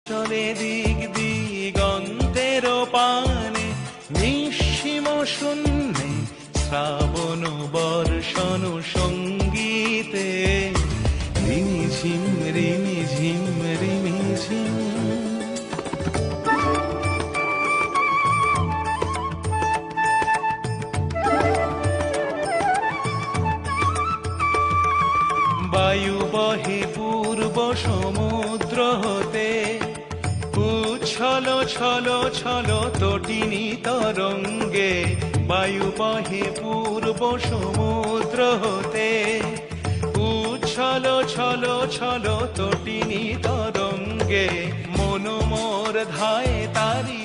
চলে দিক দিগন্তের পানে নিঃসীম শূন্যে শ্রাবণ বর্ষণ সঙ্গীতে রিমিঝিম রিমিঝিম রিমিঝিম। বায়ু বহে পূর্ব সমুদ্র হতে উচ্ছল ছল ছল তটিনী তরঙ্গে। বায়ু বহে পূর্ব সমুদ্র হতে উচ্ছল ছল ছল তটিনী তরঙ্গে। মন মোর ধায় তারি